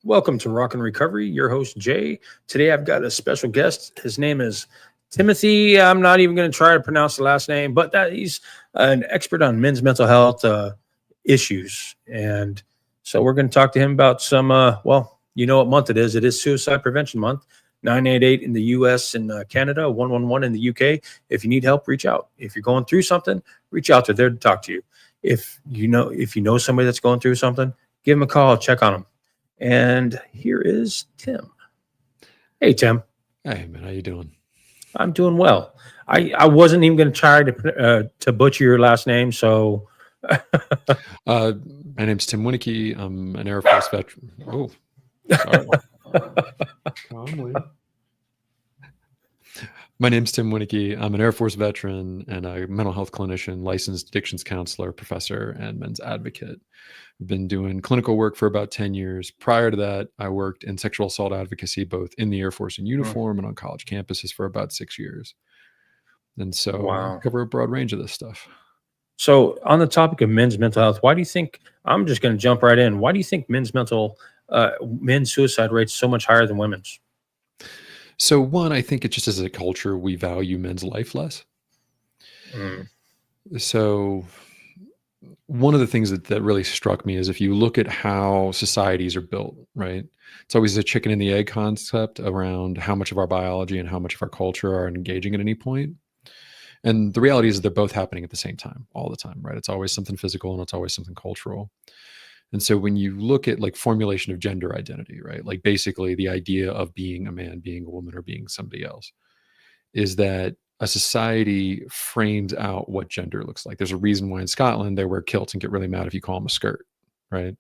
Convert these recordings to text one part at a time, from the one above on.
Welcome to Rock and Recovery. Your host Jay. Today I've got a special guest. His name is Timothy. I'm not even going to try to pronounce the last name, but that he's an expert on men's mental health issues, and so we're going to talk to him about some. Well, you know what month it is? It is Suicide Prevention Month. 988 in the U.S. and Canada, 111 in the U.K. If you need help, reach out. If you're going through something, reach out. They're there to talk to you. If you know somebody that's going through something, give them a call. Check on them. And here is Tim. Hey, Tim. Hey, man, how you doing? I'm doing well. I wasn't even going to try to butcher your last name, so. My name's Tim Wienecke. I'm an Air Force veteran. Oh, sorry. Calmly. My name's Tim Wienecke. I'm an Air Force veteran and a mental health clinician, licensed addictions counselor, professor, and men's advocate. I've been doing clinical work for about 10 years. Prior to that, I worked in sexual assault advocacy, both in the Air Force in uniform and on college campuses for about 6 years. And so Wow. I cover a broad range of this stuff. So on the topic of men's mental health, why do you think, I'm just going to jump right in. Why do you think men's suicide rates so much higher than women's? So one, I think it's just as a culture, we value men's life less. So one of the things that really struck me is if you look at how societies are built, right? It's always a chicken and the egg concept around how much of our biology and how much of our culture are engaging at any point. And the reality is that they're both happening at the same time, all the time, right? It's always something physical and it's always something cultural. And so when you look at like formulation of gender identity, right? Like basically the idea of being a man, being a woman, or being somebody else, is that a society frames out what gender looks like. There's a reason why in Scotland they wear kilts and get really mad if you call them a skirt, right?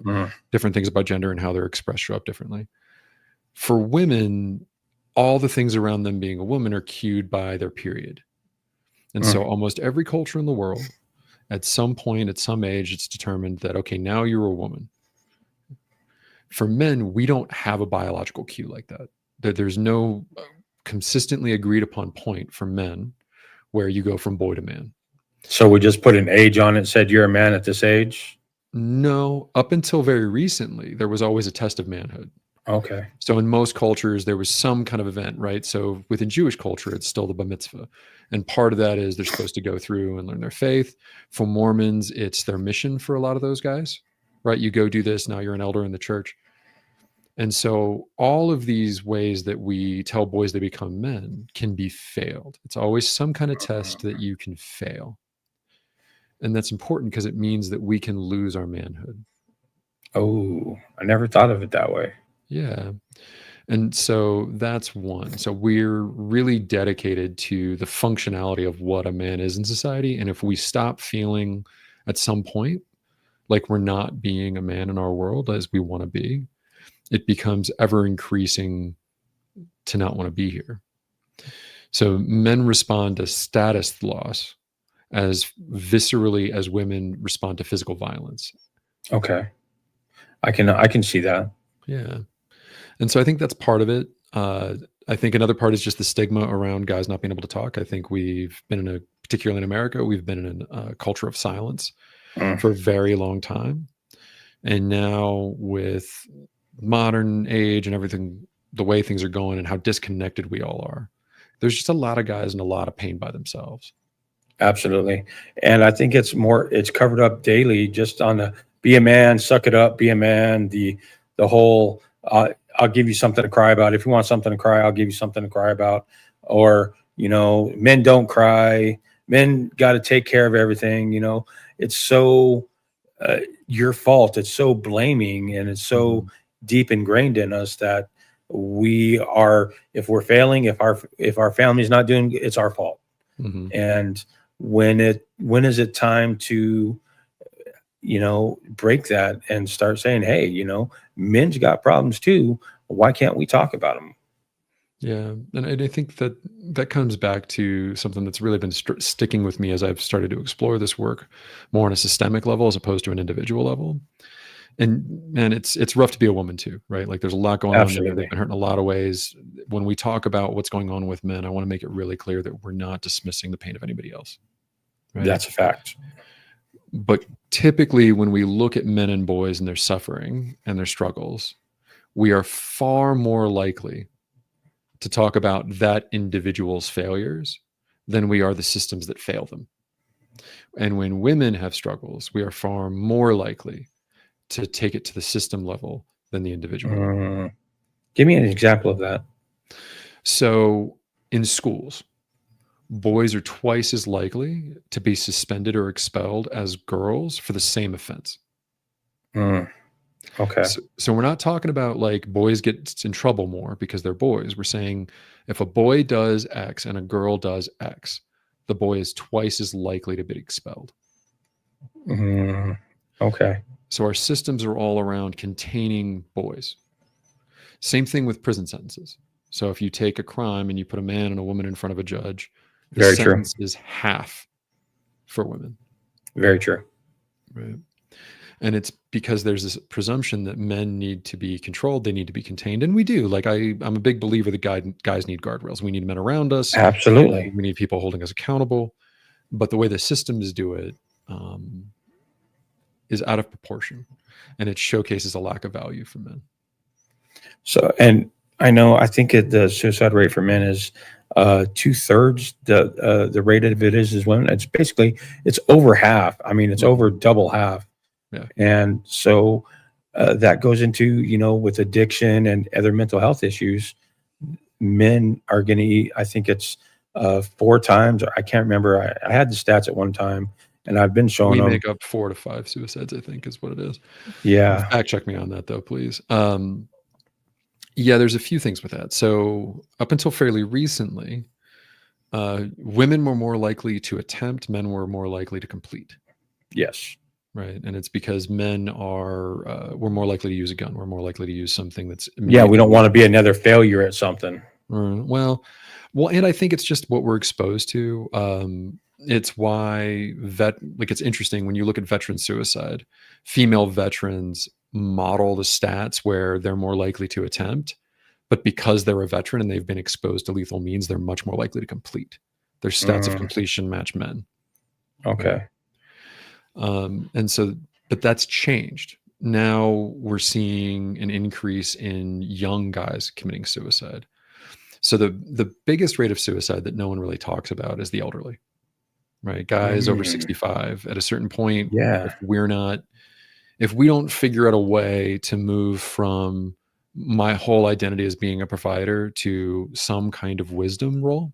Different things about gender and how they're expressed show up differently. For women, all the things around them being a woman are cued by their period. And so almost every culture in the world, at some point, at some age, it's determined that, okay, now you're a woman. For men, we don't have a biological cue like that. There's no consistently agreed upon point for men where you go from boy to man. So we just put an age on it, said you're a man at this age? No, up until very recently, there was always a test of manhood. Okay. So in most cultures, there was some kind of event, right? So within Jewish culture, it's still the bar mitzvah. And part of that is they're supposed to go through and learn their faith. For Mormons, it's their mission for a lot of those guys, right? You go do this, now you're an elder in the church. And so all of these ways that we tell boys they become men can be failed. It's always some kind of test that you can fail. And that's important because it means that we can lose our manhood. Oh, I never thought of it that way. Yeah. And so that's one. So we're really dedicated to the functionality of what a man is in society. And if we stop feeling at some point like we're not being a man in our world as we want to be, it becomes ever increasing to not want to be here. So men respond to status loss as viscerally as women respond to physical violence. Okay. I can see that. Yeah. And so I think that's part of it. I think another part is just the stigma around guys not being able to talk. I think we've been particularly in America, we've been in a culture of silence for a very long time. And now with modern age and everything, the way things are going and how disconnected we all are, there's just a lot of guys in a lot of pain by themselves. Absolutely. And I think it's covered up daily just on the be a man, suck it up, be a man, the whole I'll give you something to cry about. If you want something to cry, I'll give you something to cry about. Or, men don't cry. Men got to take care of everything. It's so your fault. It's so blaming, and it's so deep ingrained in us that if we're failing, if our family's not doing, it's our fault. And when is it time to break that and start saying, hey, men's got problems too. Why can't we talk about them? Yeah. And I think that comes back to something that's really been sticking with me as I've started to explore this work more on a systemic level as opposed to an individual level. And man, it's rough to be a woman too, right? Like there's a lot going on there. They've been hurt in a lot of ways. When we talk about what's going on with men, I want to make it really clear that we're not dismissing the pain of anybody else. Right? That's a fact. But typically when we look at men and boys and their suffering and their struggles, we are far more likely to talk about that individual's failures than we are the systems that fail them. And when women have struggles, we are far more likely to take it to the system level than the individual. Mm. Give me an example of that. So in schools, boys are twice as likely to be suspended or expelled as girls for the same offense. Mm. Okay. So we're not talking about like boys get in trouble more because they're boys. We're saying if a boy does X and a girl does X, the boy is twice as likely to be expelled. Mm. Okay. So our systems are all around containing boys. Same thing with prison sentences. So if you take a crime and you put a man and a woman in front of a judge, the Very true. sentence is half for women. Very true. Right. And it's because there's this presumption that men need to be controlled, they need to be contained. And we do. Like I'm a big believer that guys need guardrails. We need men around us. Absolutely. We need people holding us accountable. But the way the systems do it is out of proportion. And it showcases a lack of value for men. So, and I think the suicide rate for men is 2/3 the rate of it is women. It's basically, it's over half. I mean, it's over double half. Yeah. And so that goes into, with addiction and other mental health issues, men are going to eat, I think it's 4 times, I can't remember. I had the stats at one time, and I've been showing We them. make up 4 to 5 suicides, I think is what it is. Yeah. Fact check me on that though, please. Yeah, there's a few things with that. So up until fairly recently, women were more likely to attempt, men were more likely to complete. Yes. Right. And it's because men are, we're more likely to use a gun. We're more likely to use something that's. Yeah. We don't want to be another failure at something. Well, and I think it's just what we're exposed to. It's why it's interesting when you look at veteran suicide, female veterans model the stats where they're more likely to attempt, but because they're a veteran and they've been exposed to lethal means, they're much more likely to complete. Their stats of completion match men. Okay. And so, but that's changed. Now we're seeing an increase in young guys committing suicide. So the biggest rate of suicide that no one really talks about is the elderly, right? Guys over 65. At a certain point, Yeah. if we don't figure out a way to move from my whole identity as being a provider to some kind of wisdom role,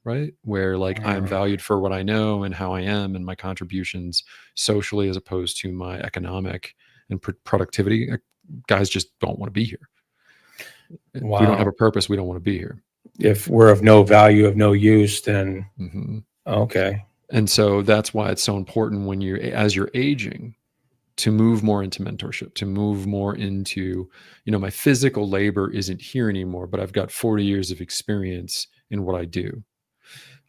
right? Where like I'm valued for what I know and how I am and my contributions socially as opposed to my economic and productivity, guys just don't want to be here. Wow. If we don't have a purpose, we don't want to be here. If we're of no value, of no use, then okay. And so that's why it's so important when as you're aging, to move more into mentorship, to move more into, my physical labor isn't here anymore, but I've got 40 years of experience in what I do.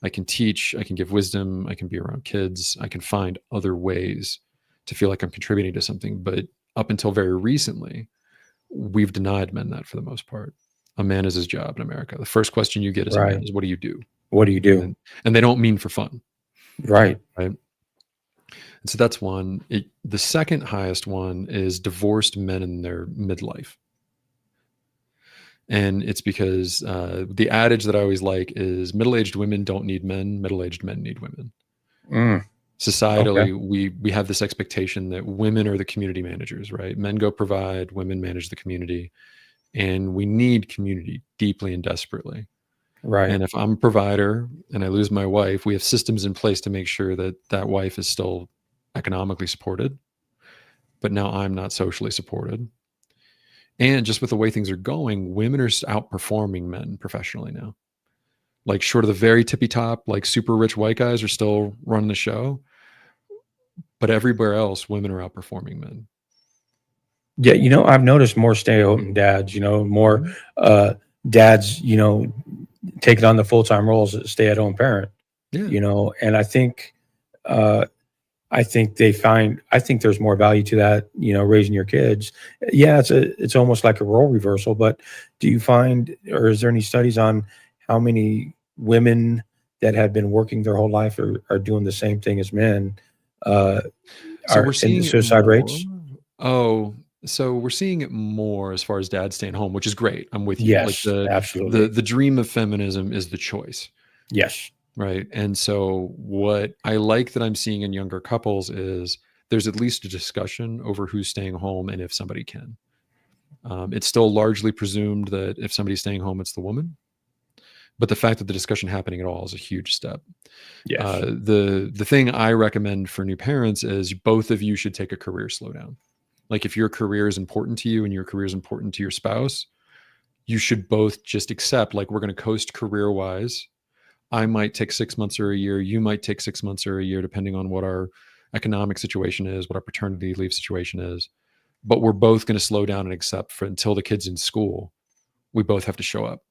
I can teach, I can give wisdom, I can be around kids, I can find other ways to feel like I'm contributing to something. But up until very recently, we've denied men that for the most part. A man is his job in America. The first question you get as a man is, what do you do? What do you do? And they don't mean for fun. Right. Right. And so that's one. The second highest one is divorced men in their midlife. And it's because the adage that I always like is middle-aged women don't need men, middle-aged men need women. Societally, we have this expectation that women are the community managers, right? Men go provide, women manage the community. And we need community deeply and desperately. Right. And if I'm a provider and I lose my wife, we have systems in place to make sure that that wife is still economically supported, but now I'm not socially supported. And just with the way things are going, women are outperforming men professionally now. Like short of the very tippy top, like super rich white guys are still running the show, but everywhere else, women are outperforming men. Yeah, I've noticed more stay-at-home dads, more dads, taking on the full-time roles as a stay-at-home parent. Yeah. And I think I think there's more value to that, raising your kids. Yeah, it's almost like a role reversal, but do you find, or is there any studies on how many women that have been working their whole life are doing the same thing as men? So we're seeing suicide rates. So we're seeing it more as far as dad staying home, which is great. I'm with you. Like Yes, absolutely. the dream of feminism is the choice, Yes. right? And so what I like that I'm seeing in younger couples is there's at least a discussion over who's staying home and if somebody can. It's still largely presumed that if somebody's staying home, it's the woman. But the fact that the discussion happening at all is a huge step. Yes. The thing I recommend for new parents is both of you should take a career slowdown. Like if your career is important to you and your career is important to your spouse, you should both just accept like we're going to coast career wise. I might take 6 months or a year. You might take 6 months or a year, depending on what our economic situation is, what our paternity leave situation is. But we're both going to slow down and accept for until the kid's in school. We both have to show up.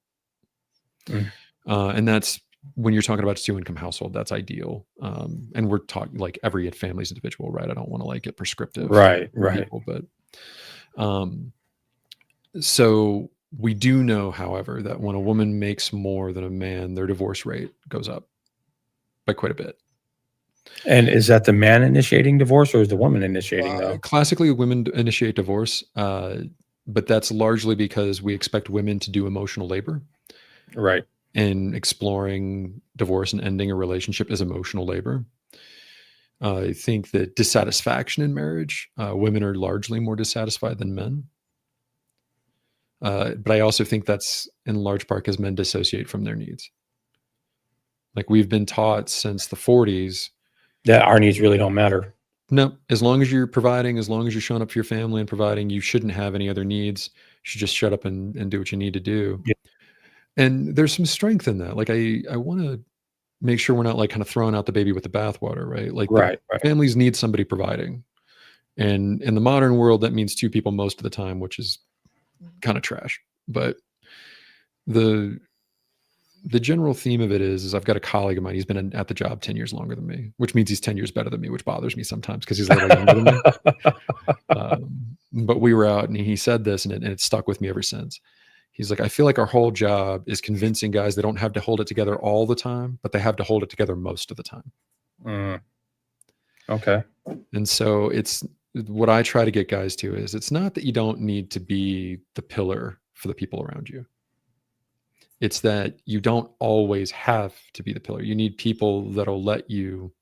Mm. And that's when you're talking about a 2-income household, that's ideal. And we're talking like every family's individual, right? I don't want to like get prescriptive Right. for Right. people, but so we do know, however, that when a woman makes more than a man, their divorce rate goes up by quite a bit. And is that the man initiating divorce or is the woman initiating though? Classically, women initiate divorce, but that's largely because we expect women to do emotional labor. Right. And exploring divorce and ending a relationship is emotional labor. I think that dissatisfaction in marriage, women are largely more dissatisfied than men. But I also think that's in large part because men dissociate from their needs. Like we've been taught since the 40s, That our needs really don't matter. no, as long as you're providing, as long as you're showing up for your family and providing, you shouldn't have any other needs. You should just shut up and do what you need to do. Yeah. And there's some strength in that. Like I want to make sure we're not like kind of throwing out the baby with the bathwater, right? Like the Right. Right. families need somebody providing. And in the modern world, that means 2 people most of the time, which is kind of trash. But the general theme of it is I've got a colleague of mine. He's been at the job 10 years longer than me, which means he's 10 years better than me, which bothers me sometimes because he's a little younger than me. But we were out and he said this and it stuck with me ever since. He's like, I feel like our whole job is convincing guys they don't have to hold it together all the time, but they have to hold it together most of the time. Mm. Okay. And so it's what I try to get guys to is it's not that you don't need to be the pillar for the people around you. It's that you don't always have to be the pillar. You need people that'll let you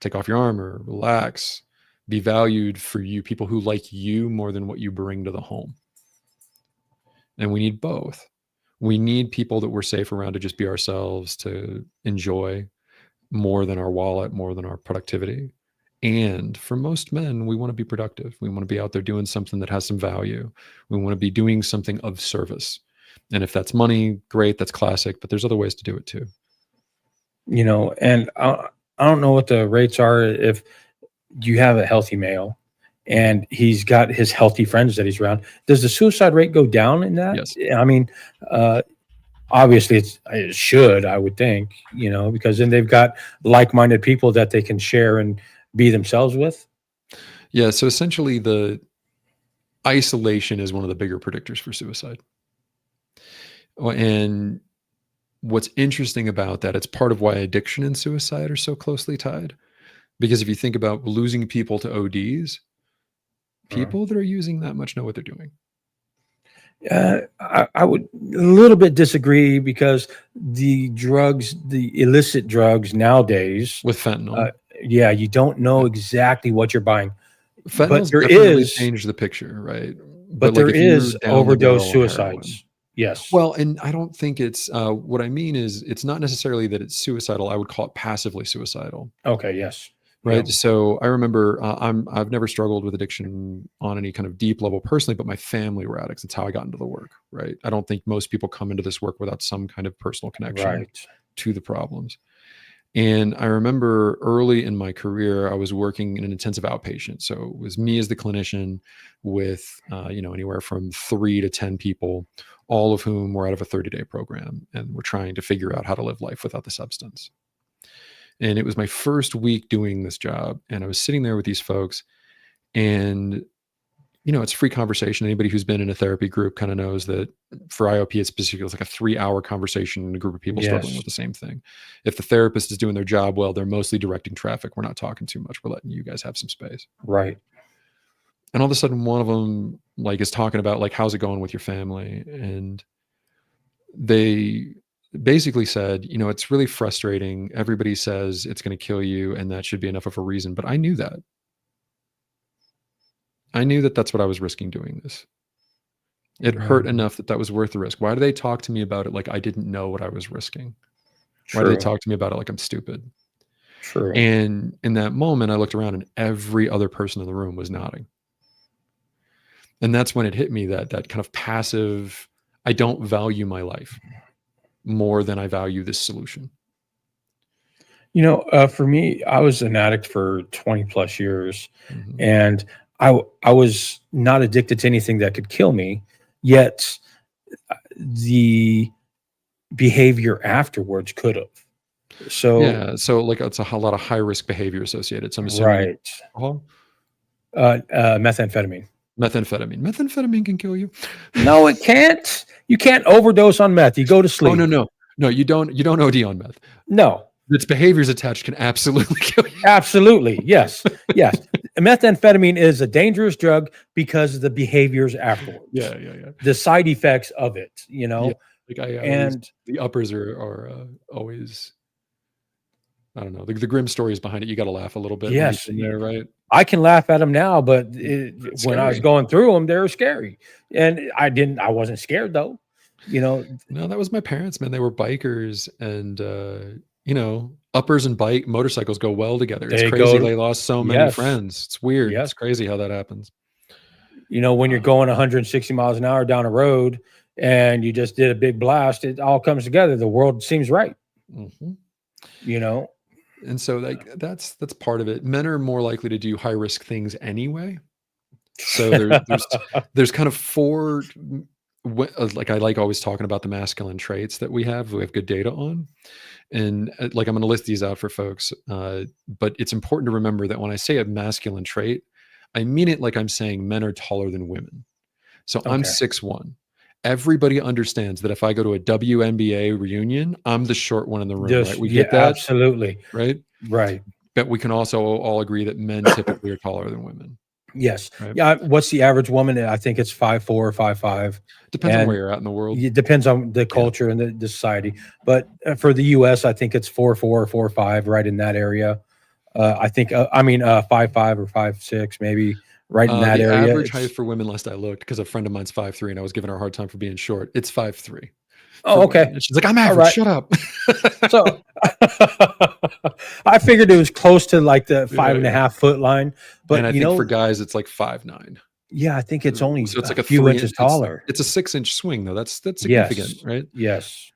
take off your armor, relax, be valued for you, people who like you more than what you bring to the home. And we need both. We need people that we're safe around to just be ourselves, to enjoy more than our wallet, more than our productivity. And for most men, we want to be productive. We want to be out there doing something that has some value. We want to be doing something of service. And if that's money, great, that's classic, but there's other ways to do it too. And I don't know what the rates are if you have a healthy male and he's got his healthy friends that he's around. Does the suicide rate go down in that? Yes. I mean, obviously it should, I would think, because then they've got like-minded people that they can share and be themselves with. Yeah. So essentially the isolation is one of the bigger predictors for suicide. And what's interesting about that, it's part of why addiction and suicide are so closely tied. Because if you think about losing people to ODs, people that are using that much know what they're doing. I would a little bit disagree because the illicit drugs nowadays, With fentanyl. you don't know exactly what you're buying. Fentanyl's there definitely is changed the picture, right? But like there if you're is down the barrel overdose of suicides. heroin- Yes. Well, and I don't think it's what I mean is it's not necessarily that it's suicidal. I would call it passively suicidal. Okay. Yes. Right. Yeah. So I remember I've never struggled with addiction on any kind of deep level personally, but my family were addicts. That's how I got into the work. Right. I don't think most people come into this work without some kind of personal connection Right. to the problems. And I remember early in my career, I was working in an intensive outpatient. So it was me as the clinician with, anywhere from 3 to 10 people, all of whom were out of a 30-day program and were trying to figure out how to live life without the substance. And it was my first week doing this job. And I was sitting there with these folks and, it's free conversation. Anybody who's been in a therapy group kind of knows that for IOP, it's specifically like a 3-hour conversation in a group of people struggling Yes. with the same thing. If the therapist is doing their job well, they're mostly directing traffic. We're not talking too much. We're letting you guys have some space. Right. And all of a sudden one of them like is talking about like, how's it going with your family? And they basically said, you know, it's really frustrating. Everybody says it's going to kill you, and that should be enough of a reason. But I knew that. I knew that that's what I was risking doing this. It hurt enough that that was worth the risk. Why do they talk to me about it like I didn't know what I was risking? Why do they True. talk to me about it like I'm stupid? True. And in that moment, I looked around and every other person in the room was nodding. And that's when it hit me that that kind of passive, I don't value my life more than I value this solution. You know, for me, I was an addict for 20 plus years, Mhm. and I was not addicted to anything that could kill me, yet the behavior afterwards could have. So, Yeah. So like it's a lot of high risk behavior associated. So I'm assuming it's right. alcohol, Methamphetamine. methamphetamine. Methamphetamine can kill you. No, it can't. You can't overdose on meth. You go to Oh no, sleep. no. No, you don't OD on meth. No, Its behaviors attached can absolutely kill you. absolutely. Yes. Yes. Methamphetamine is a dangerous drug because of the behaviors afterwards. Yeah. The side effects of it, you Yeah. know? Like I always, And the uppers are always, I don't know, the grim stories behind it. You got to laugh a little bit when yes, you're in there, right? I can laugh at them now, but It's when I was scary. going through them, they were scary. And I wasn't scared though. You know, No, that was my parents, man. They were bikers, and you know, uppers and bike motorcycles go well together. It's they crazy. go, They lost so many yes, friends. It's weird. yes. It's crazy how that happens. You know, when you're Uh, going 160 miles an hour down a road and you just did a big blast, it all comes together. The world seems right, mhm. you know? And so, like, that's part of it. Men are more likely to do high risk things anyway. So there's kind of four, like I like always talking about the masculine traits that we have good data on. And like I'm going to list these out for folks, but it's important to remember that when I say a masculine trait, I mean it like I'm saying men are taller than women. So I'm Okay. 6'1". Everybody understands that if I go to a WNBA reunion, I'm the short one in the room, right? Just, We yeah, get that, absolutely. right? Right. But we can also all agree that men typically are taller than women, Yes. right? Yeah. What's the average woman? I think it's 5'4" or 5'5". Depends on where And you're at in the world. it depends on the Yeah. culture and the society. But for the US, I think it's 4'4" or 4'5", right in that area. I think, 5'5" or 5'6", maybe right in that The area. average height It's, for women, last I looked, because a friend of mine's 5'3", and I was giving her a hard time for being short. It's 5'3" for oh, women. okay. And she's like, "I'm All average. right. Shut up." So I figured it was close to like the Yeah, five and a yeah. half foot line, And but I you think for know, guys, it's like 5'9". yeah, I think it's only So it's a like a few inches taller. it's a 6-inch swing though. That's significant, Yes. right? Yes.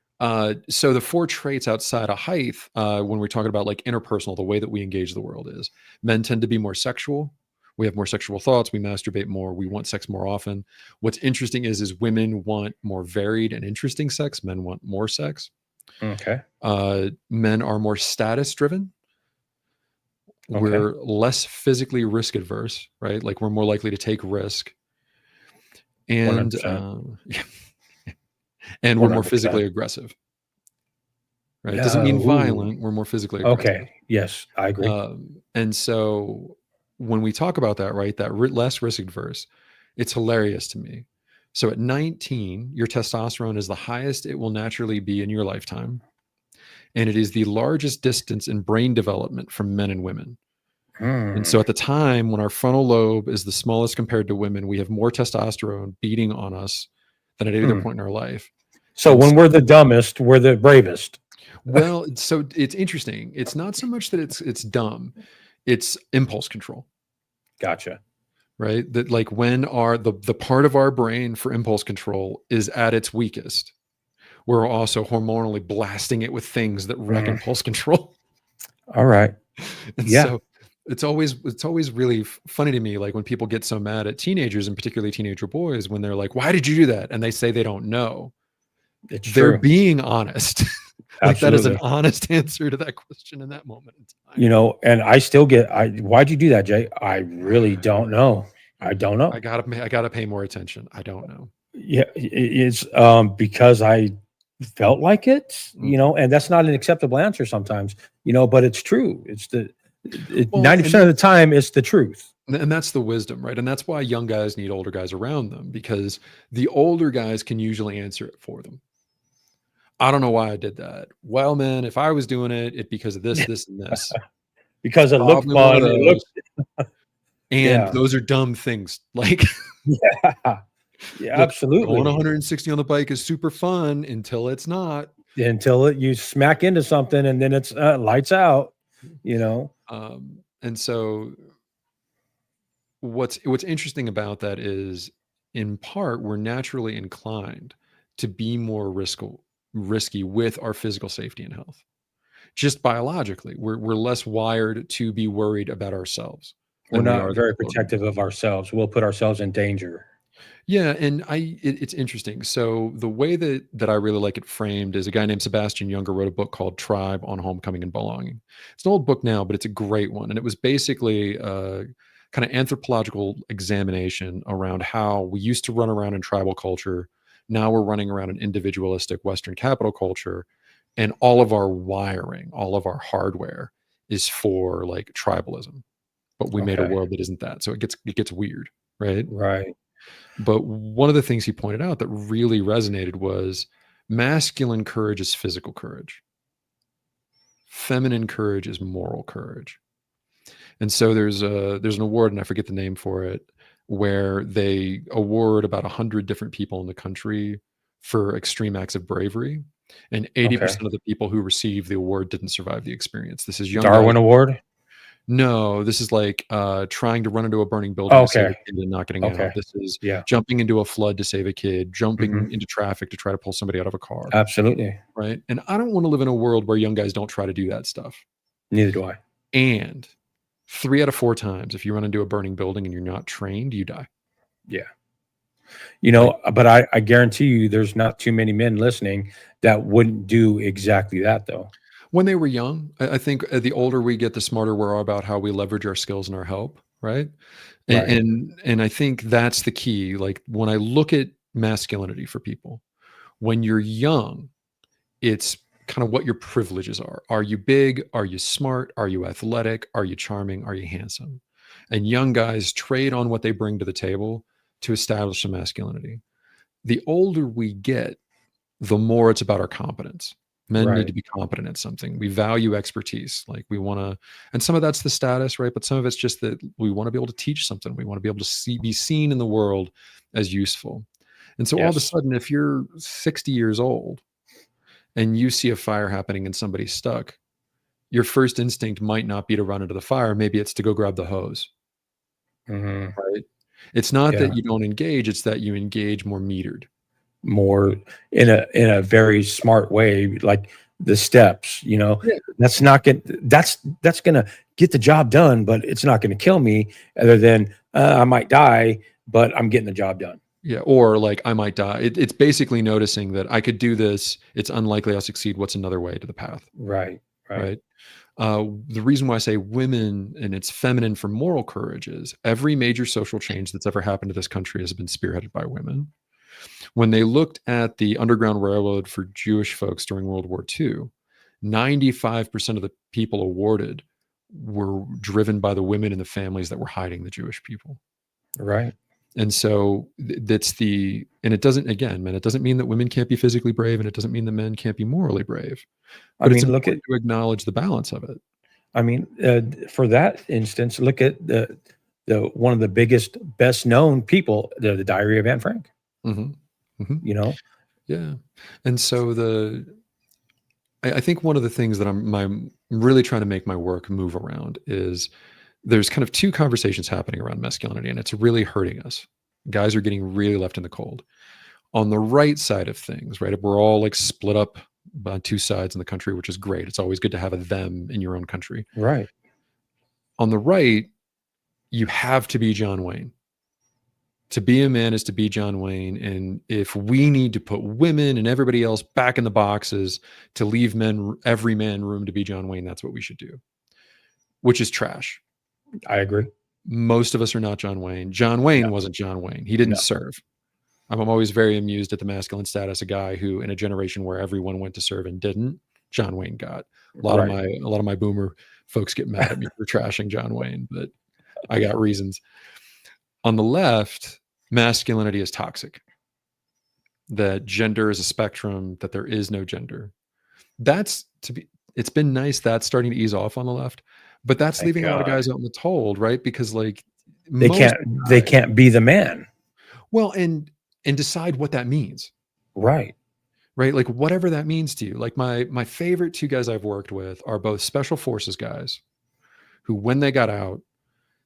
So the four traits outside of height, when we're talking about like interpersonal, the way that we engage the world is men tend to be more sexual. We have more sexual thoughts. We masturbate more. We want sex more often. What's interesting is women want more varied and interesting sex. Men want more sex. Okay. Men are more status driven. Okay. We're less physically risk adverse, right? Like we're more likely to take risk, and 100%. and we're more 100%. physically aggressive, right? It doesn't Yeah. mean Ooh. violent. We're more physically aggressive. Okay. Yes, I agree. And so when we talk about that, right, that less risk adverse, it's hilarious to me. So at 19, your testosterone is the highest it will naturally be in your lifetime. And it is the largest distance in brain development from men and women. And so Hmm. at the time when our frontal lobe is the smallest compared to women, we have more testosterone beating on us than at any other Hmm. point in our life. So And when we're the dumbest, we're the bravest. well, so it's interesting. It's not so much that it's dumb, it's impulse control, Gotcha. right? That like when the part of our brain for impulse control is at its weakest, we're also hormonally blasting it with things that wreck Mm. impulse control. All right. And Yeah, so it's always really funny to me, like when people get so mad at teenagers and particularly teenager boys when they're like, "Why did you do that?" And they say they don't know. it's They're true. being honest. Like that is an Absolutely. honest answer to that question in that moment in time. You know, and I still get, why'd you do that, Jay? I really don't know. I don't know. I gotta pay more attention. I don't know. Yeah, it's because I felt like it, you Mhm. know, and that's not an acceptable answer sometimes, you know, but it's true. It's the Well, 90% of the time it's the truth. And that's the wisdom, right? And that's why young guys need older guys around them, because the older guys can usually answer it for them. I don't know why I did that. Well, man, if I was doing it, it because of this, this, and this. It's Because it looked probably one of fun. It those. looked, And yeah, those are dumb things. Like, yeah, yeah, look, going absolutely. 160 on the bike is super fun until it's not. Until you smack into something and then it's lights out, you know. And so what's interesting about that is, in part, we're naturally inclined to be more risky with our physical safety and health. Just biologically, we're less wired to be worried about ourselves We're than we not are the very children. protective of ourselves. We'll put ourselves in danger. Yeah, and it's interesting. So the way that I really like it framed is, a guy named Sebastian Junger wrote a book called Tribe on Homecoming and Belonging. It's an old book now, but it's a great one. And it was basically a kind of anthropological examination around how we used to run around in tribal culture. Now we're running around in individualistic Western capital culture, and all of our wiring, all of our hardware is for like tribalism. But we made a Okay. world that isn't that. So it gets weird, right? Right. But one of the things he pointed out that really resonated was, masculine courage is physical courage. Feminine courage is moral courage. And so there's an award, and I forget the name for it, where they award about 100 different people in the country for extreme acts of bravery. And Okay. 80% of the people who receive the award didn't survive the experience. This is young guys. Darwin Award. No, this is like, trying to run into a burning building to save a Okay. kid and not getting Okay. out. This is Yeah. jumping into a flood to save a kid, jumping Hmm. into traffic to try to pull somebody out of a car, Absolutely. right? And I don't wanna live in a world where young guys don't try to do that stuff. Neither do I. And 3 out of 4 times, if you run into a burning building and you're not trained, you die. Yeah. Like, But I guarantee you there's not too many men listening that wouldn't do exactly that though. when they were young, I think, the older we get, the smarter we are about how we leverage our skills and our help, right? And Right. and I think that's the key. Like, when I look at masculinity for people, when you're young, it's kind of what your privileges are. Are you big? Are you smart? Are you athletic? Are you charming? Are you handsome? And young guys trade on what they bring to the table to establish some masculinity. The older we get, the more it's about our competence. Men need Right. to be competent at something. We value expertise. Like, we want to, and some of that's the status, right? But some of it's just that we want to be able to teach something. We want to be able to be seen in the world as useful. And so all of a Yes. sudden, if you're 60 years old and you see a fire happening and somebody's stuck, your first instinct might not be to run into the fire. Maybe it's to go grab the hose, Hmm. right? It's not that Yeah. you don't engage, it's that you engage more metered. More in a very smart way, like the steps, Yeah. that's not get that's gonna get the job done, but it's not gonna kill me other than I might die, but I'm getting the job done. Yeah. Or like, I might die. It's basically noticing that I could do this. It's unlikely I'll succeed. What's another way to the path? Right. Right. Right. The reason why I say women and it's feminine for moral courage is, every major social change that's ever happened to this country has been spearheaded by women. When they looked at the Underground Railroad for Jewish folks during World War II, 95% of the people awarded were driven by the women and the families that were hiding the Jewish people. Right. And so and it doesn't, again, man, it doesn't mean that women can't be physically brave, and it doesn't mean that men can't be morally brave, I but it's mean, look at important to acknowledge the balance of it. I mean, for that instance, look at the one of the biggest, best known people, the Diary of Anne Frank. Hmm. Hmm. You know, Yeah. And so I think one of the things that I'm really trying to make my work move around is, there's kind of two conversations happening around masculinity, and it's really hurting us. Guys are getting really left in the cold. On the right side of things, right? We're all like split up on two sides in the country, which is great. It's always good to have a them in your own country. right? On the right, you have to be John Wayne. To be a man is to be John Wayne. And if we need to put women and everybody else back in the boxes to leave every man room to be John Wayne, that's what we should do, which is trash. I agree. Most of us are not John Wayne. John Wayne No, wasn't John Wayne. He didn't no, serve. I'm always very amused at the masculine status, a guy who, in a generation where everyone went to serve and didn't, John Wayne got. A lot of right. my boomer folks get mad at me for trashing John Wayne, but I got reasons. On the left, masculinity is toxic, that gender is a spectrum, that there is no gender. It's been nice that's starting to ease off on the left, but that's Thank leaving a lot of God. guys out in the cold, right? Because like They most can't they guys, can't be the man. well, and decide what that means, Right. right? Like whatever that means to you. Like my favorite two guys I've worked with are both special forces guys who, when they got out,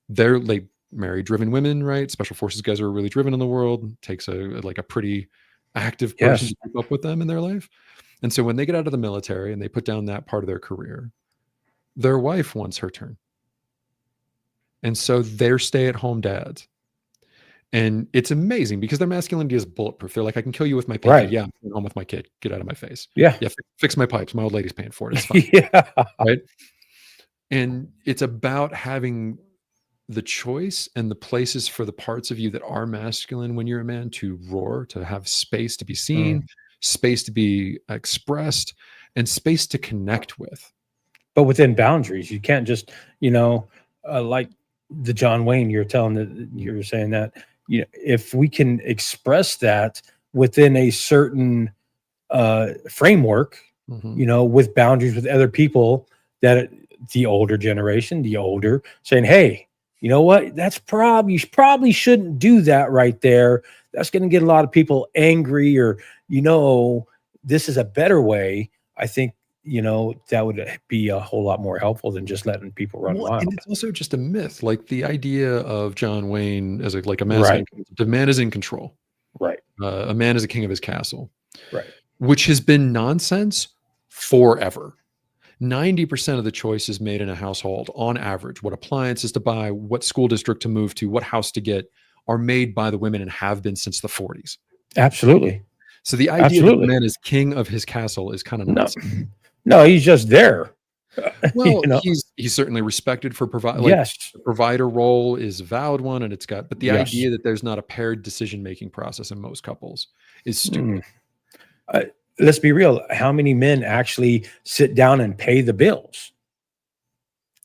they marry driven women, right? Special forces guys are really driven in the world. Takes a pretty active person Yes. to keep up with them in their life. And so when they get out of the military and they put down that part of their career, their wife wants her turn. And so they're stay-at-home dads. And it's amazing because their masculinity is bulletproof. They're like, I can kill you with my pinky. Right. Yeah, I'm going home with my kid. Get out of my face. Yeah. Yeah, fix my pipes. My old lady's paying for it. It's fine. Yeah. Right. And it's about having the choice and the places for the parts of you that are masculine when you're a man to roar, to have space to be seen, Mm. space to be expressed, and space to connect with. But within boundaries, you can't just, like the John Wayne you're telling that you're saying that, if we can express that within a certain framework, Mhm. with boundaries with other people, that the older generation, saying, hey, you know what? You probably shouldn't do that right there. That's going to get a lot of people angry, or, this is a better way. I think, that would be a whole lot more helpful than just letting people run Well, and wild. it's also just a myth. Like the idea of John Wayne as like a masculine, Right. the man is in control. Right. A man is a king of his castle, Right. which has been nonsense forever. 90% of the choices made in a household, on average, what appliances to buy, what school district to move to, what house to get, are made by the women and have been since the 40s. Absolutely. So the idea that the Absolutely. man is king of his castle is kind of No, nonsense. no, he's just there. Well, he's certainly respected for like Yes. the provider role is a valid one, and but the Yes. idea that there's not a paired decision making process in most couples is Mm. stupid. Let's be real. How many men actually sit down and pay the bills?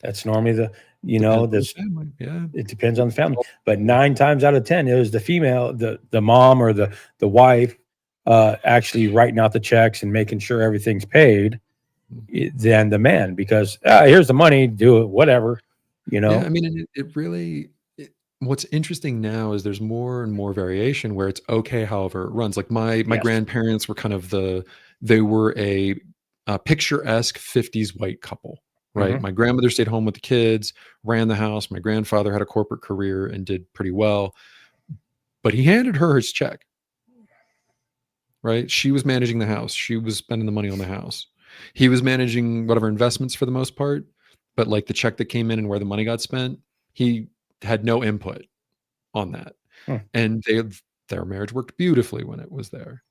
That's normally Depends on the that's family. Yeah. it depends on the family. But 9 times out of 10, it was the female, the mom or the wife, actually writing out the checks and making sure everything's paid, than the man, because here's the money, do it, whatever, Yeah, I mean, and it really what's interesting now is there's more and more variation where it's okay however it runs. Like my Yes. grandparents were kind of they were a picturesque 50s white couple, right? Hmm. My grandmother stayed home with the kids, ran the house. My grandfather had a corporate career and did pretty well, but he handed her his check, right? She was managing the house. She was spending the money on the house. He was managing whatever investments for the most part, but like the check that came in and where the money got spent, he had no input on that. Hmm. And their marriage worked beautifully when it was there.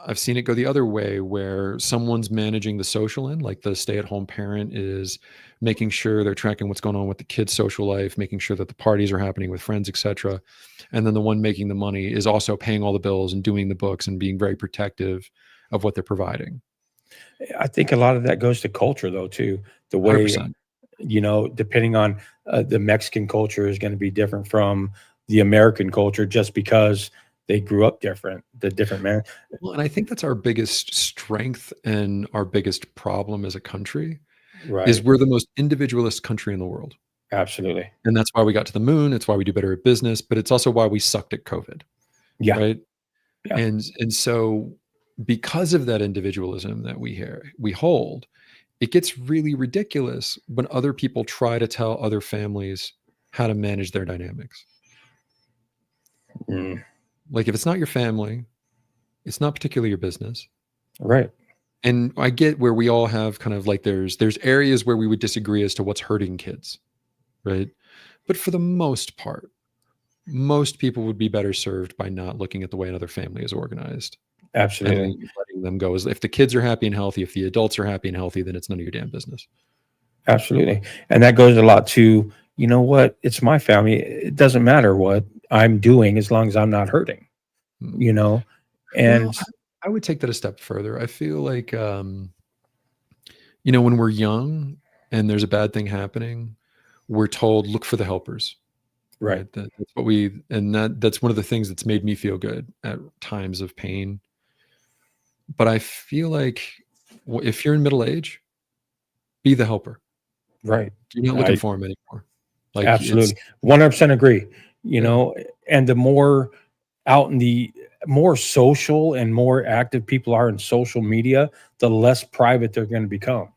I've seen it go the other way where someone's managing the social end, like the stay-at-home parent is making sure they're tracking what's going on with the kids' social life, making sure that the parties are happening with friends, etc. And then the one making the money is also paying all the bills and doing the books and being very protective of what they're providing. I think a lot of that goes to culture, though, too. The way, 100%. depending on the Mexican culture is going to be different from the American culture, just because they grew up different, the different man. Well, and I think that's our biggest strength and our biggest problem as a country is Right. we're the most individualist country in the world. Absolutely. And that's why we got to the moon. It's why we do better at business, but it's also why we sucked at COVID, Yeah. right? Yeah. And so because of that individualism that we hold, it gets really ridiculous when other people try to tell other families how to manage their dynamics. Mm. Like if it's not your family, it's not particularly your business. Right. And I get where we all have kind of like there's areas where we would disagree as to what's hurting kids, right? But for the most part, most people would be better served by not looking at the way another family is organized and Absolutely. letting them go. As if the kids are happy and healthy, if the adults are happy and healthy, then it's none of your damn business. Absolutely. And that goes a lot to, what? It's my family. It doesn't matter what I'm doing as long as I'm not hurting, Hmm. you know? Well, And I would take that a step further. I feel like, when we're young and there's a bad thing happening, we're told look for the helpers, Right. right? That's what that's one of the things that's made me feel good at times of pain. But I feel like if you're in middle age, be the helper. Right. You're not looking I for them anymore. Like it's absolutely 100% agree. yeah. And the more out in the more social and more active people are in social media, the less private they're going to become.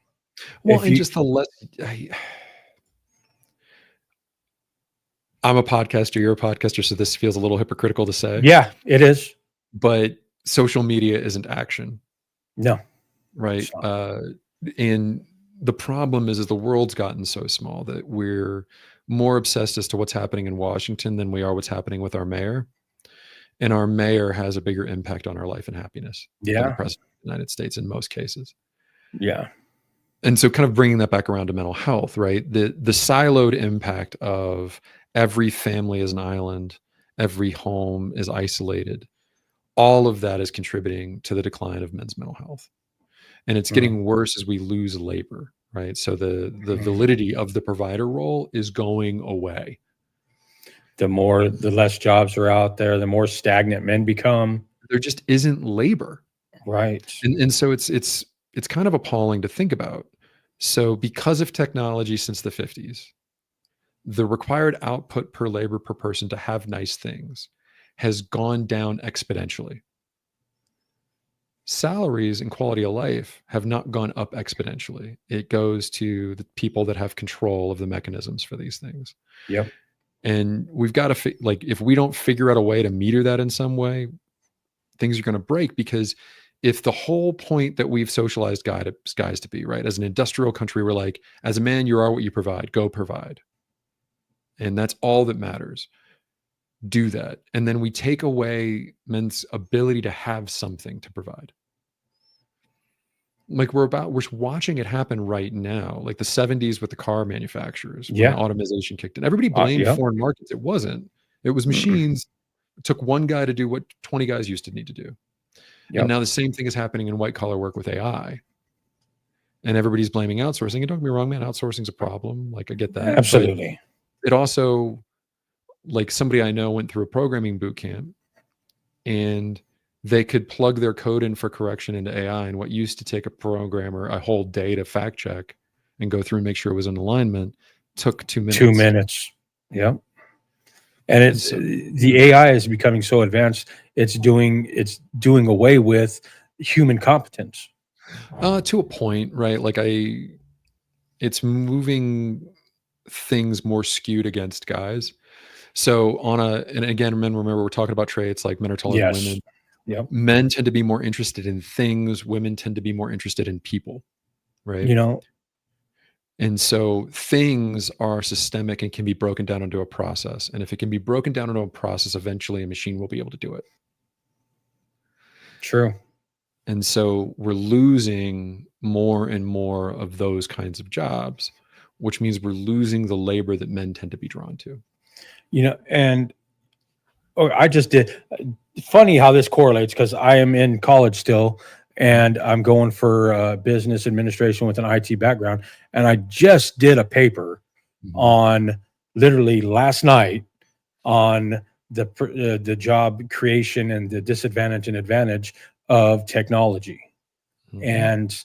Well, If and you, just the less I'm a podcaster, you're a podcaster, so this feels a little hypocritical to say, yeah, it is. but social media isn't action, No, right? it's not. And the problem is the world's gotten so small that we're more obsessed as to what's happening in Washington than we are what's happening with our mayor. And our mayor has a bigger impact on our life and happiness than the Yeah, president of the United States in most cases. yeah, And so kind of bringing that back around to mental health, right? The siloed impact of every family is an island, every home is isolated. All of that is contributing to the decline of men's mental health. And it's mhm, getting worse as we lose labor, right? So the mhm. validity of the provider role is going away. The less jobs are out there, the more stagnant men become. There just isn't labor. Right. And so it's kind of appalling to think about. So because of technology since the 50s, the required output per labor per person to have nice things has gone down exponentially. Salaries and quality of life have not gone up exponentially. It goes to the people that have control of the mechanisms for these things. Yep. And we've got to like if we don't figure out a way to meter that in some way, things are going to break because if the whole point that we've socialized guys to be, right, as an industrial country, we're like, as a man, you are what you provide, go provide. And that's all that matters. Do that. And then we take away men's ability to have something to provide. Like we're watching it happen right now, like the 70s with the car manufacturers when Yeah. automation kicked in. Everybody blamed Yep. foreign markets. It wasn't. It was Mm-mm. machines. It took one guy to do what 20 guys used to need to do. And Yep. now the same thing is happening in white collar work with AI. And everybody's blaming outsourcing. And don't get me wrong, man, outsourcing is a problem. Like I get that. But Absolutely. it also, like somebody I know went through a programming boot camp and they could plug their code in for correction into AI. And what used to take a programmer a whole day to fact check and go through and make sure it was in alignment took 2 minutes. 2 minutes. Yep. And And it's so, the AI is becoming so advanced, it's doing away with human competence. to a point, right? Like it's moving things more skewed against guys. So and again, remember we're talking about traits like men are taller than Yes. women. Yep. Men tend to be more interested in things. Women tend to be more interested in people, right? You know, And so things are systemic and can be broken down into a process. And if it can be broken down into a process, eventually a machine will be able to do it. true. And so we're losing more and more of those kinds of jobs, which means we're losing the labor that men tend to be drawn to. And I just did. Funny how this correlates because I am in college still, and I'm going for business administration with an IT background, and I just did a paper Mhm. on literally last night on the job creation and the disadvantage and advantage of technology. Mhm. And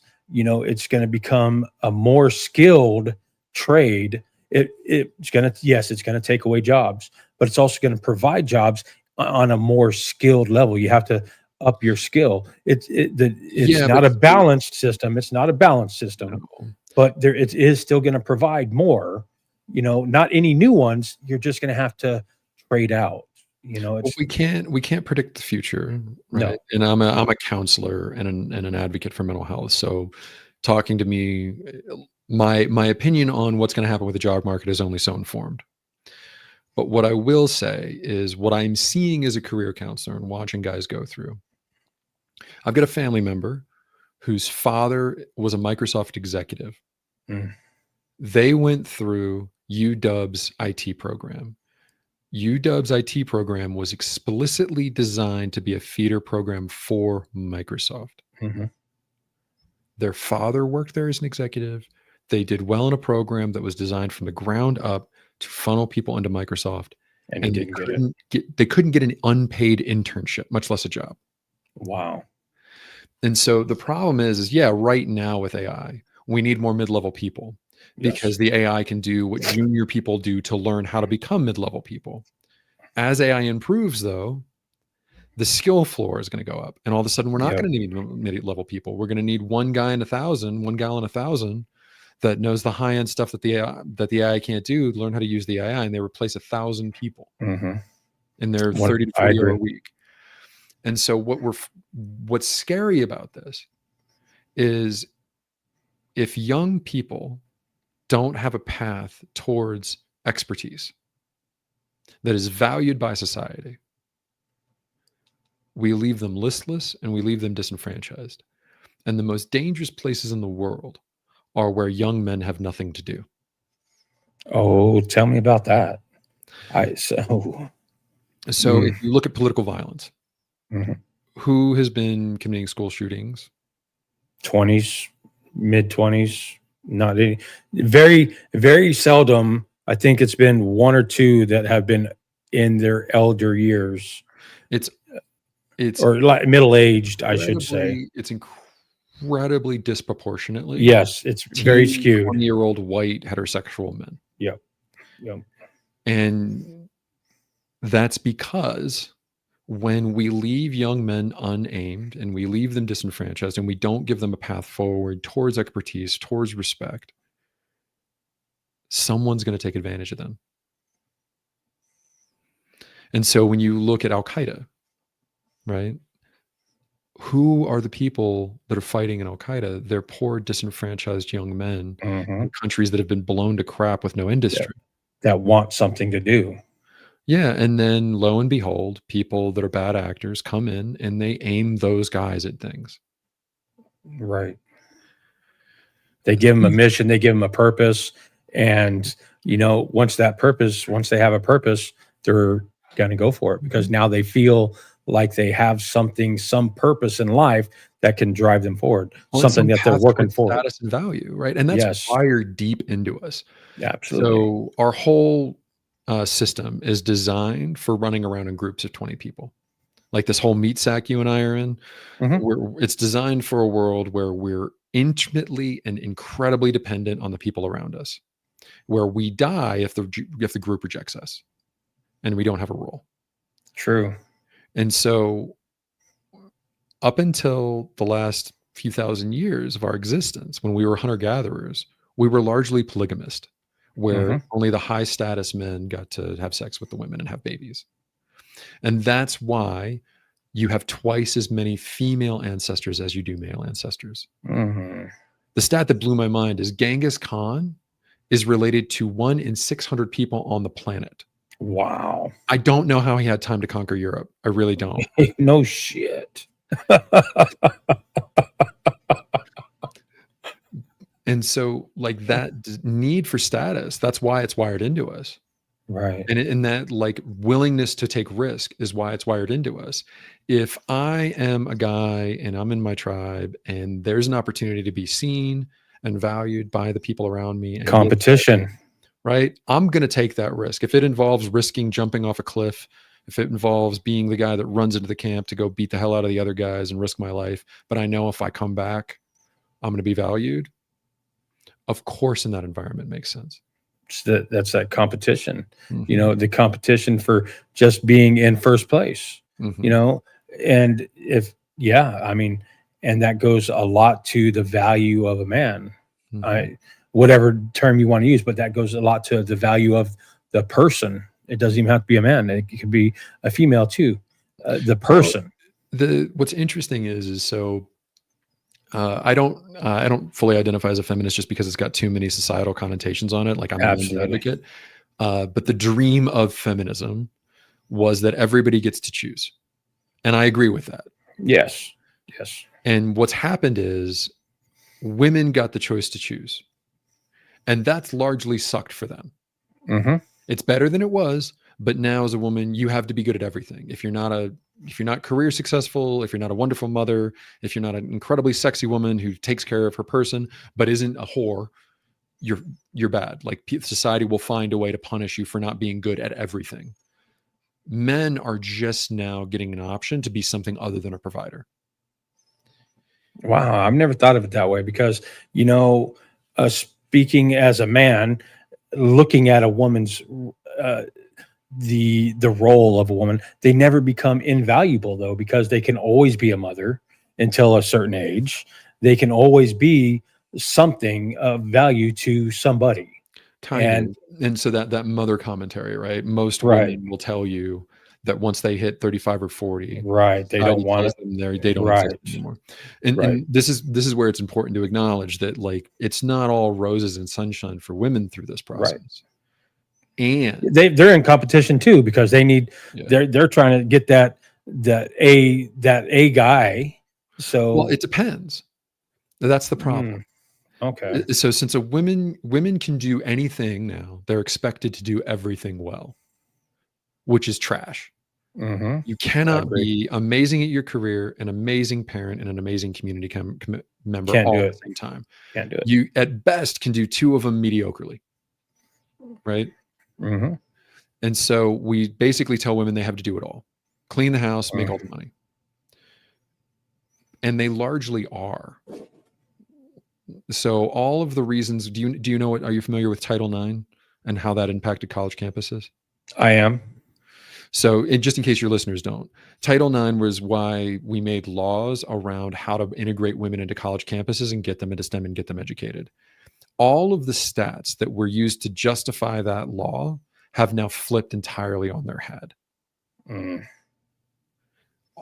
it's going to become a more skilled trade. It's going to take away jobs, but it's also going to provide jobs on a more skilled level. You have to up your skill. It's Yeah, not but a balanced system. It's not a balanced system, no. but it is still going to provide more. Not any new ones. You're just going to have to trade out. Well, It's we can't predict the future, right? no. And I'm a counselor and an advocate for mental health. So talking to me, my opinion on what's going to happen with the job market is only so informed. But what I will say is what I'm seeing as a career counselor and watching guys go through. I've got a family member whose father was a Microsoft executive. Mm, They went through UW's IT program. UW's IT program was explicitly designed to be a feeder program for Microsoft. mhm. Their father worked there as an executive. They did well in a program that was designed from the ground up to funnel people into Microsoft, And he and they didn't get it. couldn't get an unpaid internship, much less a job. Wow. And so the problem is yeah, right now with AI, we need more mid-level people because Yes. the AI can do what junior people do to learn how to become mid-level people. As AI improves, though, the skill floor is going to go up, and all of a sudden, we're not Yep. going to need mid-level people. We're going to need one guy in 1,000, one gal in 1,000 that knows the high-end stuff that the AI can't do. Learn how to use the AI, and they replace 1,000 people Mm-hmm. in their What 30 to I 40 hour agree. week. And so, what's scary about this is if young people don't have a path towards expertise that is valued by society, we leave them listless and we leave them disenfranchised. And the most dangerous places in the world are where young men have nothing to do. Oh, tell me about that. So So if you look at political violence, mhm. who has been committing school shootings? 20s, mid-20s, not any, very, very seldom. I think it's been one or two that have been in their elder years It's or like middle-aged, I should say. it's incredibly disproportionately Yes, it's very teen skewed. 20-year-old white heterosexual men. Yep. Yep. And that's because when we leave young men unaimed and we leave them disenfranchised and we don't give them a path forward towards expertise, towards respect, someone's going to take advantage of them. And so when you look at Al Qaeda, right? Who are the people that are fighting in Al Qaeda? They're poor, disenfranchised young men Mhm. in countries that have been blown to crap with no industry. That want something to do. Yeah. And then lo and behold, people that are bad actors come in and they aim those guys at things. Right. They give them a mission, they give them a purpose. And, once they have a purpose, they're going to go for it because now they feel like they have some purpose in life that can drive them forward, Well, and something some that they're path working towards for. status and value, right? And that's Yes, wired deep into us. absolutely. So our whole system is designed for running around in groups of 20 people. Like this whole meat sack you and I are in, it's designed for a world where we're intimately and incredibly dependent on the people around us, where we die if the group rejects us and we don't have a role. True. And so up until the last few thousand years of our existence, when we were hunter-gatherers, we were largely polygamist, where only the high status men got to have sex with the women and have babies. And that's why you have twice as many female ancestors as you do male ancestors. Mhm. The stat that blew my mind is Genghis Khan is related to 1 in 600 people on the planet. Wow. I don't know how he had time to conquer Europe. I really don't. No shit. And so, like that need for status, that's why it's wired into us. Right. And that like willingness to take risk is why it's wired into us. If I am a guy and I'm in my tribe and there's an opportunity to be seen and valued by the people around me and Competition. right? I'm going to take that risk. If it involves risking jumping off a cliff, if it involves being the guy that runs into the camp to go beat the hell out of the other guys and risk my life, but I know if I come back, I'm going to be valued. Of course, in that environment makes sense. That's that competition, Mhm. the competition for just being in first place, Mhm. and and that goes a lot to the value of a man, Mhm. whatever term you want to use, but that goes a lot to the value of the person. It doesn't even have to be a man. It could be a female too. The Well, person. what's interesting is so I don't fully identify as a feminist just because it's got too many societal connotations on it. Like I'm a man's Absolutely. advocate, but the dream of feminism was that everybody gets to choose, and I agree with that. Yes. Yes. And what's happened is women got the choice to choose, and that's largely sucked for them. Mm-hmm. It's better than it was, but now as a woman, you have to be good at everything. If you're not career successful, if you're not a wonderful mother, if you're not an incredibly sexy woman who takes care of her person but isn't a whore, you're bad. Like society will find a way to punish you for not being good at everything. Men are just now getting an option to be something other than a provider. Wow, I've never thought of it that way because, speaking as a man, looking at a woman's uh, the role of a woman, they never become invaluable though because they can always be a mother until a certain age. They can always be something of value to somebody. Kind And of. And so that mother commentary, right? Most right, women will tell you that once they hit 35 or 40, right, they don't society want tells it. them they don't exist Right, anymore. And right. this is where it's important to acknowledge that, like, it's not all roses and sunshine for women through this Right. process. And They're in competition too because yeah. they're trying to get that A guy. Well, So it depends. That's the problem. okay. So since women can do anything now, they're expected to do everything well, which is trash. Hmm. You I cannot agree. be amazing at your career, an amazing parent, and an amazing community member Can't all do at it. the same time. Can't do it. You at best can do two of them mediocrely, right? Hmm. And so we basically tell women they have to do it all: clean the house, make all the money, and they largely are. So all of the reasons. Do you know what? Are you familiar with Title IX and how that impacted college campuses? I am. So, just in case your listeners don't, Title IX was why we made laws around how to integrate women into college campuses and get them into STEM and get them educated. All of the stats that were used to justify that law have now flipped entirely on their head. Mm.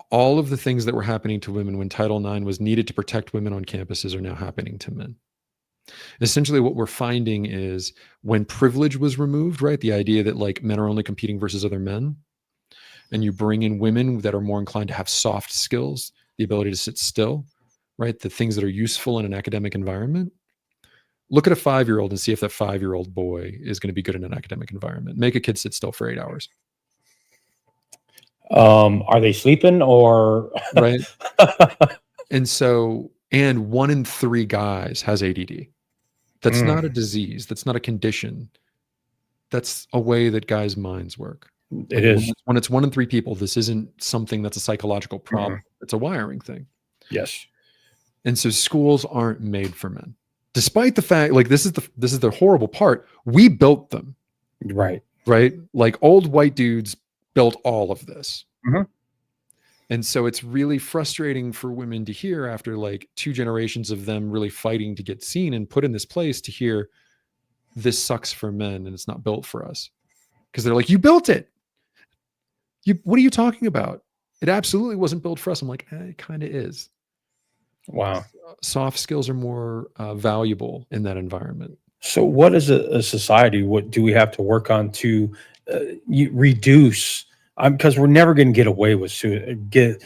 All of the things that were happening to women when Title IX was needed to protect women on campuses are now happening to men. Essentially, what we're finding is when privilege was removed, right? The idea that like men are only competing versus other men, and you bring in women that are more inclined to have soft skills, the ability to sit still, right? The things that are useful in an academic environment. Look at a 5-year-old and see if that 5-year-old boy is going to be good in an academic environment. Make a kid sit still for 8 hours. Are they sleeping or Right. And 1 in 3 guys has ADD. That's not a Mm, disease. That's not a condition. That's a way that guys' minds work. it Like is. when it's 1 in 3 people, this isn't something that's a psychological problem. Mm, It's a wiring thing. yes. And so schools aren't made for men. Despite the fact, like this is the horrible part. We built them, Right. right? Like old white dudes built all of this. Mhm. And so it's really frustrating for women to hear after like 2 generations of them really fighting to get seen and put in this place to hear this sucks for men and it's not built for us. Because they're like, you built it. What are you talking about? It absolutely wasn't built for us. I'm like, it kind of is. Wow. Soft skills are more valuable in that environment. So, what is a society? What do we have to work on to reduce? Because we're never going to get away with do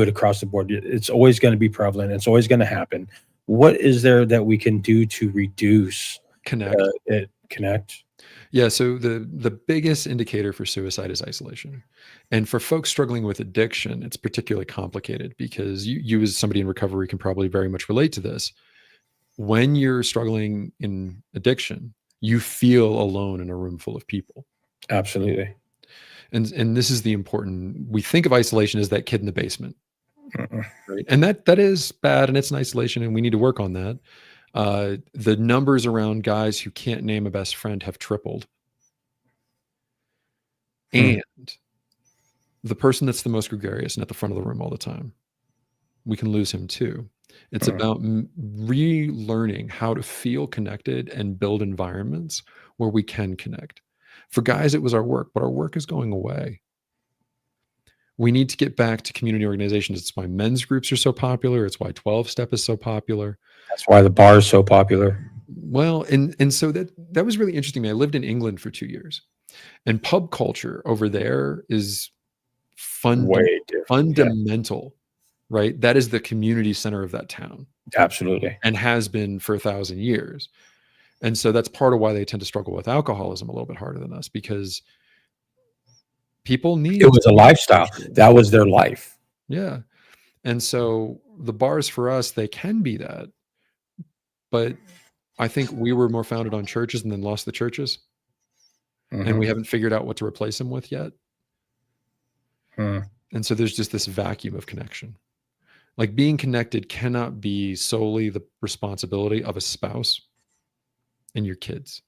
it across the board. It's always going to be prevalent. It's always going to happen. What is there that we can do to reduce Connect. it? Connect. Yeah. So the biggest indicator for suicide is isolation. And for folks struggling with addiction, it's particularly complicated because you as somebody in recovery can probably very much relate to this. When you're struggling in addiction, you feel alone in a room full of people. Absolutely. And this is the important. We think of isolation as that kid in the basement, Mm-mm. right? And that is bad, and it's an isolation, and we need to work on that. The numbers around guys who can't name a best friend have tripled, Hmm. and the person that's the most gregarious and at the front of the room all the time, we can lose him too. It's Hmm. about relearning how to feel connected and build environments where we can connect. For guys, it was our work, but our work is going away. We need to get back to community organizations. It's why men's groups are so popular. It's why 12 step is so popular. That's why the bar is so popular. Well, and so that was really interesting to me. I lived in England for 2 years, and pub culture over there is Way different. Yeah, fundamental, right? That is the community center of that town absolutely. and has been for 1,000 years. And so that's part of why they tend to struggle with alcoholism a little bit harder than us, because people need It was a lifestyle. That was their life. Yeah. And so the bars for us, they can be that, but I think we were more founded on churches and then lost the churches, and Mhm. we haven't figured out what to replace them with yet. Hmm. And so there's just this vacuum of connection. Like being connected cannot be solely the responsibility of a spouse and your kids.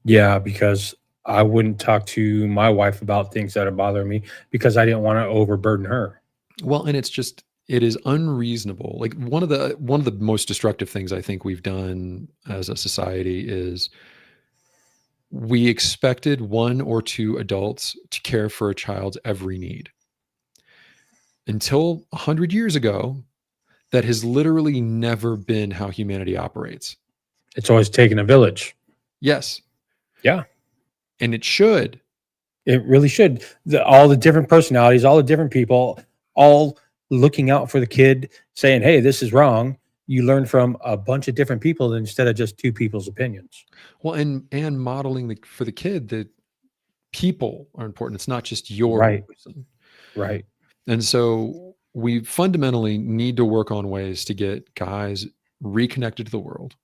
Yeah, because I wouldn't talk to my wife about things that are bothering me because I didn't want to overburden her. Well, and it is unreasonable. Like one of the most destructive things I think we've done as a society is we expected one or two adults to care for a child's every need. Until 100 years ago, that has literally never been how humanity operates. It's always taken a village. Yes, Yeah, and it should. it really should. All the different personalities, all the different people, all looking out for the kid, saying, "Hey, this is wrong." You learn from a bunch of different people instead of just two people's opinions. Well, and modeling for the kid that people are important. It's not just your Right, person. right, And so we fundamentally need to work on ways to get guys reconnected to the world.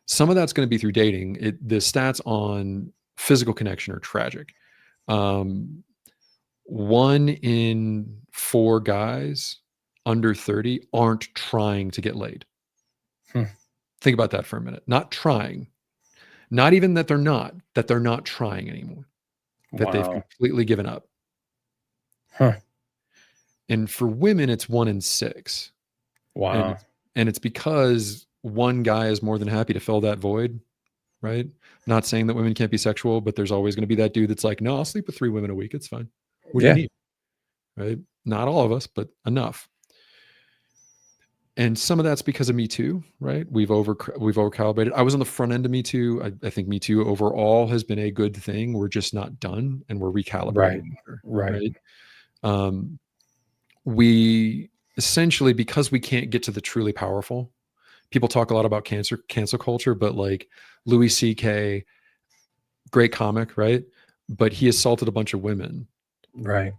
Some of that's going to be through dating. The stats on physical connection are tragic. Um, 1 in 4 guys under 30 aren't trying to get laid. Hmm. Think about that for a minute. Not trying. Not even that they're not trying anymore. That they've Wow. completely given up. Huh. And for women, it's 1 in 6. And Wow. it's because one guy is more than happy to fill that void, right? Not saying that women can't be sexual, but there's always going to be that dude that's like, no, I'll sleep with 3 women a week. It's fine. What do you Yeah. need? Right? Not all of us, but enough. And some of that's because of Me Too, right? We've overcalibrated. I was on the front end of Me Too. I think Me Too overall has been a good thing. We're just not done, and we're recalibrating Right. better, Right. right? Um, we essentially, because we can't get to the truly powerful, people talk a lot about cancel culture, but like Louis C.K., great comic, right? But he assaulted a bunch of women Right.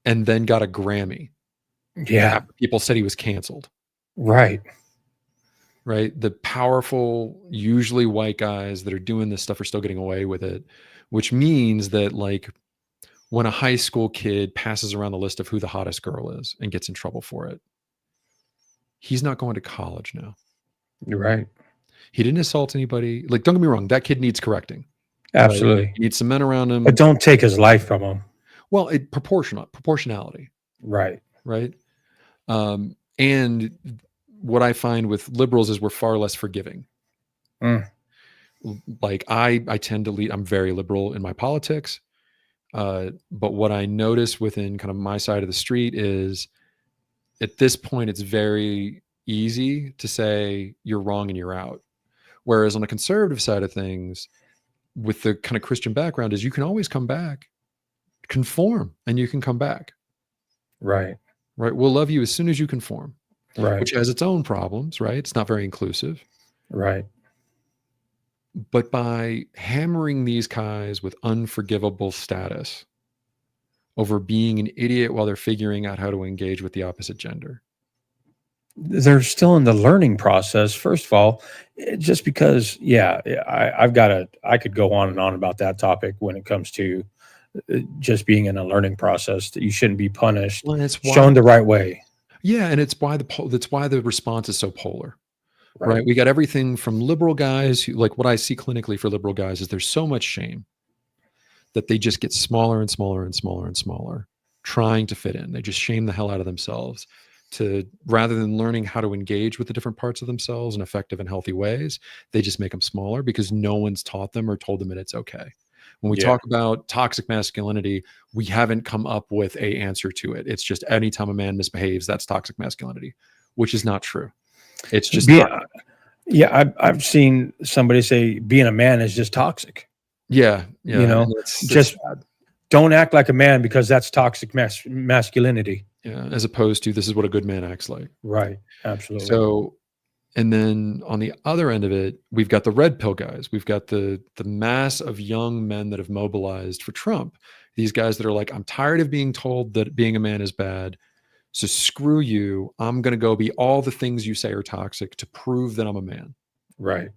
and then got a Grammy Yeah. after people said he was canceled, Right. right? The powerful, usually white guys that are doing this stuff are still getting away with it, which means that like when a high school kid passes around the list of who the hottest girl is and gets in trouble for it, he's not going to college now. You're right. He didn't assault anybody. Like, don't get me wrong, that kid needs correcting, right? Absolutely. He needs some men around But him. don't take his life from him. Well, proportionality, Right. right? And what I find with liberals is we're far less forgiving. Mm. Like I tend to lead. I'm very liberal in my politics, but what I notice within kind of my side of the street is, at this point, it's very easy to say you're wrong and you're out. Whereas on the conservative side of things, with the kind of Christian background, is you can always come back, conform, and you can come back. Right. Right? We'll love you as soon as you conform, Right. which has its own problems, right? It's not very inclusive. Right. But by hammering these guys with unforgivable status over being an idiot while they're figuring out how to engage with the opposite gender. They're still in the learning process. First of all, just because, yeah, I could go on and on about that topic when it comes to just being in a learning process, that you shouldn't be punished, Well, and it's why, shown the right way. yeah, and that's why the response is so polar. Right. Right? We got everything from liberal guys who, like, what I see clinically for liberal guys is there's so much shame that they just get smaller and smaller and smaller and smaller, trying to fit in. They just shame the hell out of themselves, to rather than learning how to engage with the different parts of themselves in effective and healthy ways, they just make them smaller because no one's taught them or told them that it's okay. When we Yeah. talk about toxic masculinity, we haven't come up with a answer to it. It's just anytime a man misbehaves, that's toxic masculinity, which is not true. It's just not. Yeah, I've seen somebody say being a man is just toxic. Yeah, You yeah, know, and that's just sad. don't act like a man because that's toxic masculinity. Yeah, as opposed to this is what a good man acts like. Right. Absolutely. So, and then on the other end of it, we've got the red pill guys. We've got the mass of young men that have mobilized for Trump. These guys that are like, I'm tired of being told that being a man is bad. So screw you. I'm going to go be all the things you say are toxic to prove that I'm a man. Right.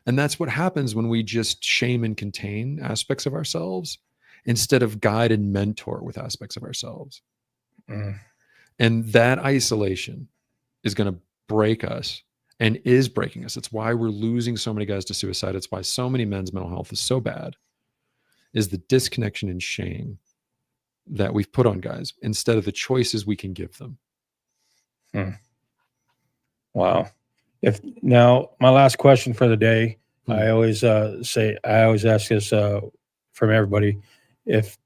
And that's what happens when we just shame and contain aspects of ourselves instead of guide and mentor with aspects of ourselves. Mm. And that isolation is going to break us and is breaking us. It's why we're losing so many guys to suicide. It's why so many men's mental health is so bad, is the disconnection and shame that we've put on guys instead of the choices we can give them. Mm. Wow. Now my last question for the day, I always I always ask this from everybody. If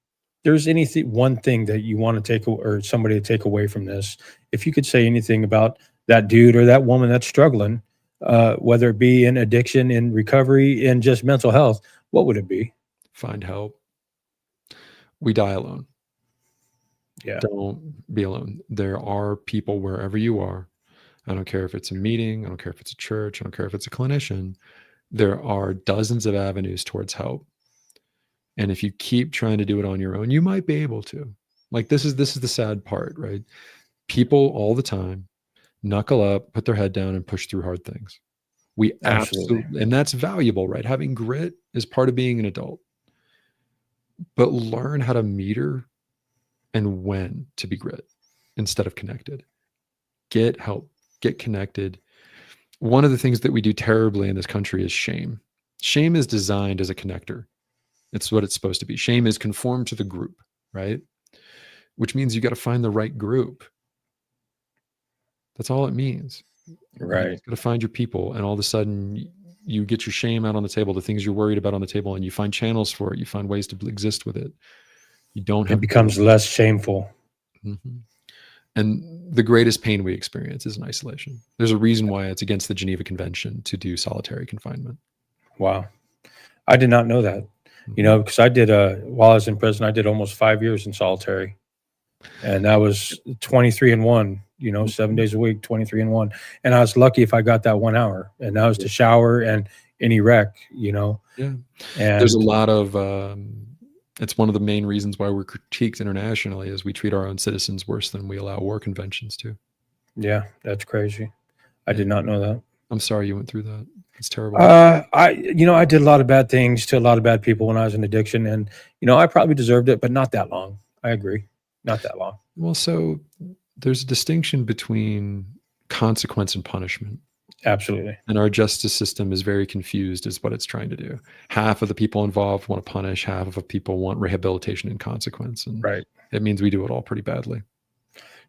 there's one thing that you want to take or somebody to take away from this, if you could say anything about that dude or that woman that's struggling, whether it be in addiction, in recovery, in just mental health, what would it be? Find help. We die alone. Yeah. Don't be alone. There are people wherever you are. I don't care if it's a meeting. I don't care if it's a church. I don't care if it's a clinician. There are dozens of avenues towards help. And if you keep trying to do it on your own, you might be able to. Like this is the sad part, right? People all the time knuckle up, put their head down, and push through hard things. We absolutely, and that's valuable, right? Having grit is part of being an adult. But learn how to meter and when to be grit instead of connected. Get help, get connected. One of the things that we do terribly in this country is shame. Shame is designed as a connector. It's what it's supposed to be. Shame is conform to the group, right? Which means you got to find the right group. That's all it means. Right. You got to find your people, and all of a sudden you get your shame out on the table, the things you're worried about on the table, and you find channels for it. You find ways to exist with it. You don't have. It becomes less shameful. Mm-hmm. And the greatest pain we experience is in isolation. There's a reason why it's against the Geneva Convention to do solitary confinement. Wow. I did not know that. You know, because I did while I was in prison, I did almost 5 years in solitary, and that was 23-1. You know, 7 days a week, 23-1, and I was lucky if I got that 1 hour, and that was to shower and any rec. You know, yeah. And there's a lot of. It's one of the main reasons why we're critiqued internationally, is we treat our own citizens worse than we allow war conventions to. Yeah, that's crazy. I did not know that. I'm sorry you went through that. It's terrible. I did a lot of bad things to a lot of bad people when I was in addiction, and I probably deserved it, but not that long. I agree, not that long. Well, so there's a distinction between consequence and punishment. Absolutely. And our justice system is very confused as what it's trying to do. Half of the people involved want to punish, half of the people want rehabilitation and consequence, and right. It means we do it all pretty badly.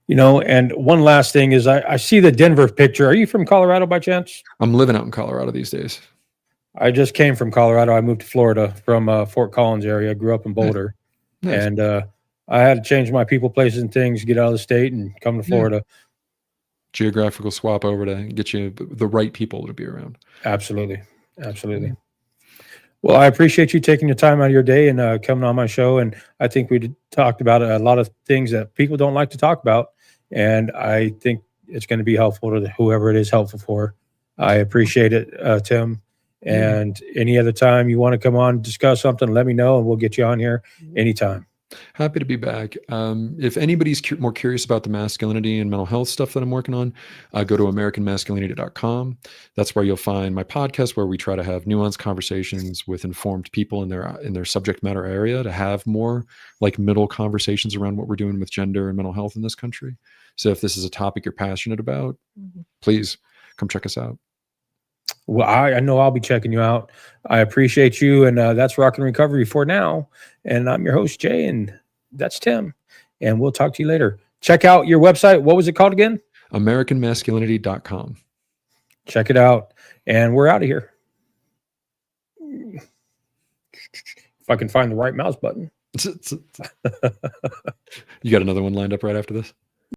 And one last thing is I see the Denver picture. Are you from Colorado by chance? I'm living out in Colorado these days. I just came from Colorado. I moved to Florida from Fort Collins area. I grew up in Boulder. Nice. And I had to change my people, places, and things, get out of the state and come to Florida. Geographical swap over to get you the right people to be around. Absolutely. Absolutely. Well, I appreciate you taking your time out of your day and coming on my show. And I think we talked about a lot of things that people don't like to talk about. And I think it's going to be helpful to whoever it is helpful for. I appreciate it, Tim. And any other time you want to come on and discuss something, let me know and we'll get you on here anytime. Happy to be back. If anybody's more curious about the masculinity and mental health stuff that I'm working on, go to AmericanMasculinity.com. That's where you'll find my podcast, where we try to have nuanced conversations with informed people in their subject matter area, to have more like middle conversations around what we're doing with gender and mental health in this country. So if this is a topic you're passionate about, please come check us out. Well, I know I'll be checking you out. I appreciate you. And that's Rock and Recovery for now. And I'm your host, Jay, and that's Tim. And we'll talk to you later. Check out your website. What was it called again? AmericanMasculinity.com. Check it out. And we're out of here. If I can find the right mouse button. You got another one lined up right after this?